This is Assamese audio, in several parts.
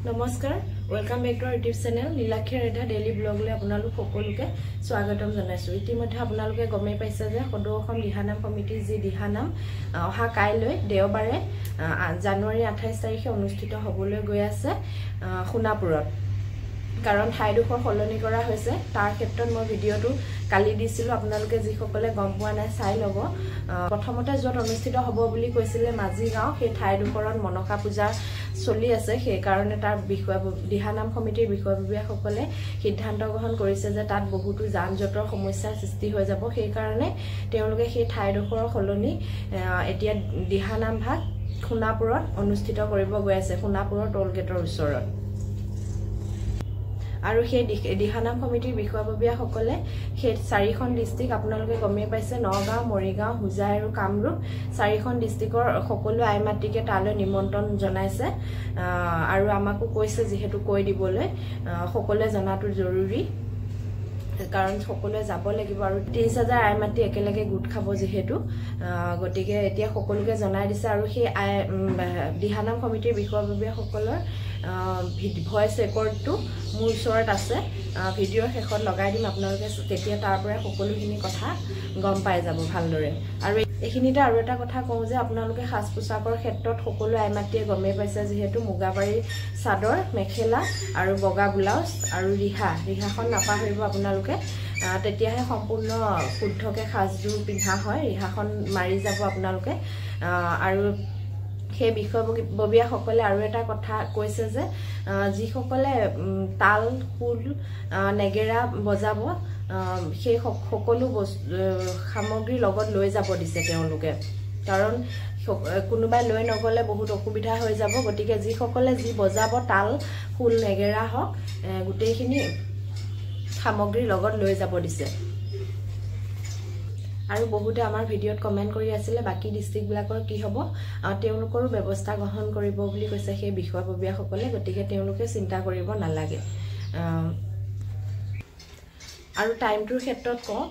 নমস্কাৰ welcome back to our YouTube channel Nilakshi Aradhya daily ব্লগলৈ আপোনালোক সকলোকে স্বাগতম জনাইছো। ইতিমধ্যে আপোনালোকে গমেই পাইছে যে সদৌ অসম দিহানাম কমিটিৰ যি দিহানাম অহা কাইলৈ দেওবাৰে জানুৱাৰী 28 তাৰিখে অনুষ্ঠিত হ'বলৈ গৈ আছে সোণাপুৰত। কাৰণ ঠাইডোখৰ সলনি কৰা হৈছে, তাৰ ক্ষেত্ৰত মই ভিডিঅ'টো কালি দিছিলোঁ, আপোনালোকে যিসকলে গম পোৱা নাই চাই ল'ব। প্ৰথমতে য'ত অনুষ্ঠিত হ'ব বুলি কৈছিলে মাজিগাঁও, সেই ঠাইডোখৰত মনসা পূজা চলি আছে, সেইকাৰণে তাৰ দিহানাম কমিটিৰ বিষয়ববীয়াসকলে সিদ্ধান্ত গ্ৰহণ কৰিছে যে তাত বহুতো যান জঁটৰ সমস্যাৰ সৃষ্টি হৈ যাব। সেইকাৰণে তেওঁলোকে সেই ঠাইডোখৰৰ সলনি এতিয়া দিহানাম ভাগ সোণাপুৰত অনুষ্ঠিত কৰিব গৈ আছে, সোণাপুৰৰ টোল গেটৰ ওচৰত। আৰু সেই দিহানাম কমিটিৰ বিষয়ববীয়াসকলে সেই 4খন ডিষ্ট্ৰিক্ট আপোনালোকে গমেই পাইছে, নগাঁও, মৰিগাঁও, হোজাই আৰু কামৰূপ, 4খন ডিষ্ট্ৰিক্টৰ সকলো আইমাতৃকে তালৈ নিমন্ত্ৰণ জনাইছে আৰু আমাকো কৈছে যিহেতু কৈ দিবলৈ সকলোৱে জনাটো জৰুৰী, কাৰণ সকলোৱে যাব লাগিব আৰু 30,000 আইমাতৃ একেলগে গোট খাব যিহেতু, গতিকে এতিয়া সকলোকে জনাই দিছে। আৰু সেই দিহানাম কমিটিৰ বিষয়ববীয়াসকলৰ ভইচ ৰেকৰ্ডটো মোৰ ওচৰত আছে, ভিডিঅ'ৰ শেষত লগাই দিম, আপোনালোকে তেতিয়া তাৰ পৰা সকলোখিনি কথা গম পাই যাব ভালদৰে। আৰু এইখিনিতে আৰু এটা কথা কওঁ যে আপোনালোকে সাজ পোছাকৰ ক্ষেত্ৰত সকলো আইমাতৃয়ে গমেই পাইছে যিহেতু মুগাবাৰী চাদৰ, মেখেলা আৰু বগা ব্লাউজ আৰু ৰিহাখন নাপাহৰিব আপোনালোকে, তেতিয়াহে সম্পূৰ্ণ শুদ্ধকৈ সাজযোৰ পিন্ধা হয়, ৰিহাখন মাৰি যাব আপোনালোকে। আৰু সেই বিষয়ববীয়াসকলে আৰু এটা কথা কৈছে যে যিসকলে তাল, খোল, নেগেৰা বজাব সেই সকলো সামগ্ৰীৰ লগত লৈ যাব দিছে তেওঁলোকে, কাৰণ কোনোবাই লৈ নগ'লে বহুত অসুবিধা হৈ যাব। গতিকে যিসকলে যি বজাব তাল, খোল, নেগেৰা হওক গোটেইখিনি সামগ্ৰীৰ লগত লৈ যাব দিছে। আৰু বহুতে আমাৰ ভিডিঅ'ত কমেণ্ট কৰি আছিলে বাকী ডিষ্ট্ৰিক্টবিলাকৰ কি হ'ব, তেওঁলোকৰো ব্যৱস্থা গ্ৰহণ কৰিব বুলি কৈছে সেই বিষয়ববীয়াসকলে, গতিকে তেওঁলোকে চিন্তা কৰিব নালাগে। আৰু টাইমটোৰ ক্ষেত্ৰত কওঁ,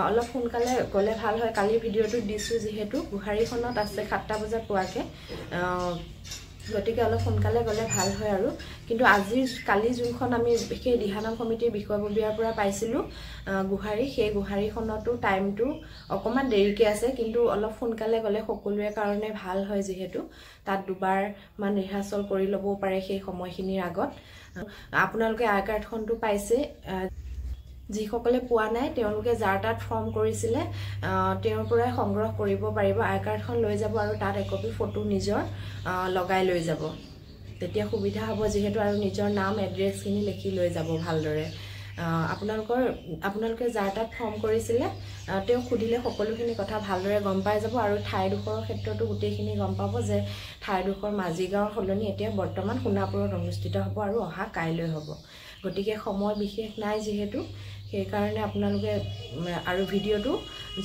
অলপ সোনকালে গ'লে ভাল হয়। কালি ভিডিঅ'টো দিছোঁ যিহেতু গোহাৰীখনত আছে 7টা বজাত পোৱাকৈ, গতিকে অলপ সোনকালে গ'লে ভাল হয়। আৰু কিন্তু কালি যোনখন আমি সেই দিহানাম কমিটিৰ বিষয়ববীয়াৰ পৰা পাইছিলোঁ গোহাৰী, সেই গোহাৰীখনতো টাইমটো অকণমান দেৰিকৈ আছে, কিন্তু অলপ সোনকালে গ'লে সকলোৰে কাৰণে ভাল হয় যিহেতু তাত দুবাৰমান ৰিহাৰ্চল কৰি ল'বও পাৰে সেই সময়খিনিৰ আগত। আপোনালোকে আই কাৰ্ডখনটো পাইছে, যিসকলে পোৱা নাই তেওঁলোকে যাৰ তাত ফৰ্ম কৰিছিলে তেওঁৰ পৰাই সংগ্ৰহ কৰিব পাৰিব। আই কাৰ্ডখন লৈ যাব আৰু তাত একপি ফটো নিজৰ লগাই লৈ যাব, তেতিয়া সুবিধা হ'ব যিহেতু, আৰু নিজৰ নাম এড্ৰেছখিনি লিখি লৈ যাব ভালদৰে। আপোনালোকে যাৰ তাত ফৰ্ম কৰিছিলে তেওঁক সুধিলে সকলোখিনি কথা ভালদৰে গম পাই যাব। আৰু ঠাইডোখৰৰ ক্ষেত্ৰতো গোটেইখিনি গম পাব যে ঠাইডোখৰ মাজিগাঁৱৰ সলনি এতিয়া বৰ্তমান সোণাপুৰত অনুষ্ঠিত হ'ব আৰু অহা কাইলৈ হ'ব। গতিকে সময় বিশেষ নাই যিহেতু, সেইকাৰণে আপোনালোকে আৰু ভিডিঅ'টো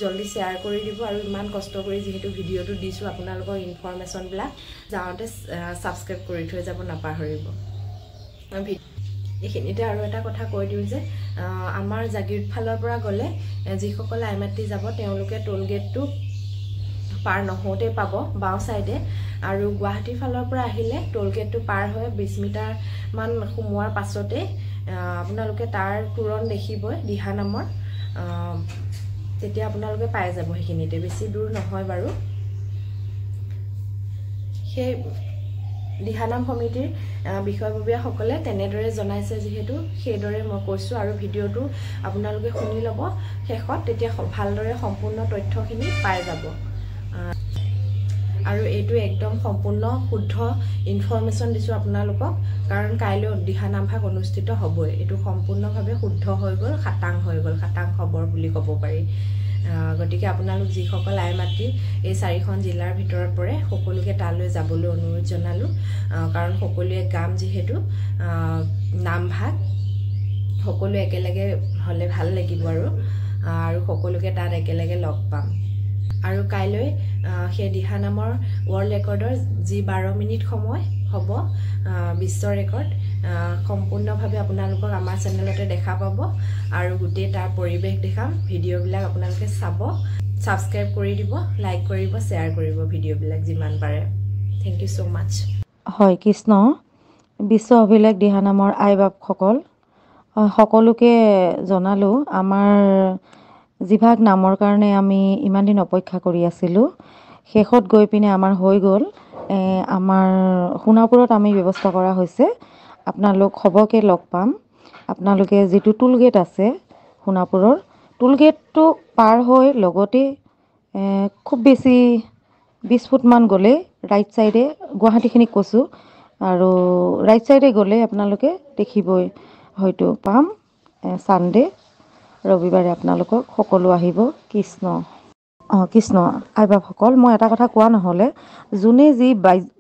জল্দি শ্বেয়াৰ কৰি দিব। আৰু ইমান কষ্ট কৰি যিহেতু ভিডিঅ'টো দিছোঁ, আপোনালোকৰ ইনফৰমেশ্যনবিলাক যাওঁতে ছাবস্ক্ৰাইব কৰি থৈ যাব নাপাহৰিব। এইখিনিতে আৰু এটা কথা কৈ দিওঁ যে আমাৰ জাগিৰোড ফালৰ পৰা গ'লে যিসকলে আইমাতৃ যাব তেওঁলোকে টোল গেটটো পাৰ নহওঁতে পাব বাওঁ ছাইডে, আৰু গুৱাহাটীৰ ফালৰ পৰা আহিলে টোল গেটটো পাৰ হৈ 20 মিটাৰমান সোমোৱাৰ পাছতে আপোনালোকে তাৰ তোৰণ দেখিবই দিহানামৰ, তেতিয়া আপোনালোকে পাই যাব, সেইখিনিতে বেছি দূৰ নহয় বাৰু। সেই দিহানাম কমিটিৰ বিষয়ববীয়াসকলে তেনেদৰে জনাইছে যিহেতু সেইদৰে মই কৈছোঁ, আৰু ভিডিঅ'টো আপোনালোকে শুনি ল'ব শেষত, তেতিয়া ভালদৰে সম্পূৰ্ণ তথ্যখিনি পাই যাব। আৰু এইটো একদম সম্পূৰ্ণ শুদ্ধ ইনফৰমেশ্যন দিছোঁ আপোনালোকক, কাৰণ কাইলৈ দিহানাম ভাগ অনুষ্ঠিত হ'বই, এইটো সম্পূৰ্ণভাৱে শুদ্ধ হৈ গ'ল, খাটাং খবৰ বুলি ক'ব পাৰি। গতিকে আপোনালোক যিসকল আইমাতৃ এই 4খন জিলাৰ ভিতৰত পৰে সকলোকে তালৈ যাবলৈ অনুৰোধ জনালোঁ, কাৰণ সকলোৱে গাম যিহেতু নামভাগ সকলোৱে একেলগে হ'লে ভাল লাগিব আৰু সকলোকে তাত একেলগে লগ পাম। আৰু কাইলৈ সেই দিহানামৰ ৱৰ্ল্ড ৰেকৰ্ডৰ যি 12 মিনিট সময় হ'ব বিশ্ব ৰেকৰ্ড, সম্পূৰ্ণভাৱে আপোনালোকক আমাৰ চেনেলতে দেখা পাব, আৰু গোটেই তাৰ পৰিৱেশ দেখাম। ভিডিঅ'বিলাক আপোনালোকে চাব, ছাবস্ক্ৰাইব কৰি দিব, লাইক কৰিব, শ্বেয়াৰ কৰিব ভিডিঅ'বিলাক যিমান পাৰে। থেংক ইউ ছ' মাছ। হয় কৃষ্ণ, বিশ্ব অভিলেখ দিহানামৰ আই বাপসকল সকলোকে জনালোঁ আমাৰ যিভাগ নামৰ কাৰণে আমি ইমান দিন অপেক্ষা কৰি আছিলোঁ শেষত গৈ পিনে আমাৰ হৈ গ'ল আমাৰ সোণাপুৰত আমি ব্যৱস্থা কৰা হৈছে আপোনালোক সবকে লগ পাম আপোনালোকে যিটো টুল গেট আছে সোণাপুৰৰ টুল গেটটো পাৰ হৈ লগতে খুব বেছি 20 ফুটমান গ'লে ৰাইট চাইডে গুৱাহাটীখিনিক কৈছোঁ আৰু ৰাইট চাইডে গ'লে আপোনালোকে দেখিবই হয়তো পাম ছানডে ৰবিবাৰে আপোনালোকক সকলো আহিব কৃষ্ণ কৃষ্ণ আই বাপসকল মই এটা কথা কোৱা নহ'লে যোনে যি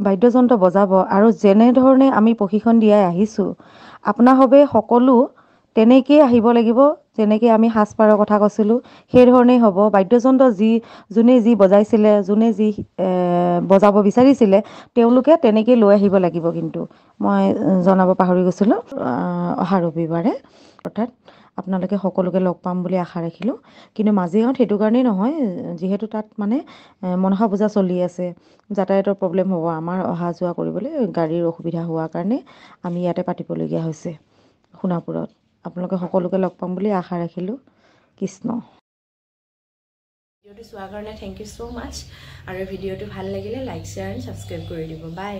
বাদ্যযন্ত্ৰ বজাব আৰু যেনেধৰণে আমি প্ৰশিক্ষণ দিয়াই আহিছোঁ আপোনাসবে সকলো তেনেকেই আহিব লাগিব যেনেকৈ আমি সাজপাৰৰ কথা কৈছিলোঁ সেইধৰণেই হ'ব বাদ্যযন্ত্ৰ যোনে যি বজাইছিলে যোনে যি বজাব বিচাৰিছিলে তেওঁলোকে তেনেকেই লৈ আহিব লাগিব কিন্তু মই জনাব পাহৰি গৈছিলোঁ অহা ৰবিবাৰে অৰ্থাৎ আপোনালোকে সকলোকে লগ পাম বুলি আশা ৰাখিলোঁ কিন্তু মাজিগাঁৱত সেইটো কাৰণেই নহয় যিহেতু তাত মানে মনসা পূজা চলি আছে যাতায়াতৰ প্ৰব্লেম হ'ব আমাৰ অহা যোৱা কৰিবলৈ গাড়ীৰ অসুবিধা হোৱাৰ কাৰণে আমি ইয়াতে পাতিবলগীয়া হৈছে সোণাপুৰত আপোনালোকে সকলোকে লগ পাম বুলি আশা ৰাখিলোঁ কৃষ্ণ ভিডিঅ'টো চোৱাৰ কাৰণে থেংক ইউ ছ' মাছ আৰু ভিডিঅ'টো ভাল লাগিলে লাইক শ্বেয়াৰ এণ্ড ছাবস্ক্ৰাইব কৰি দিব বাই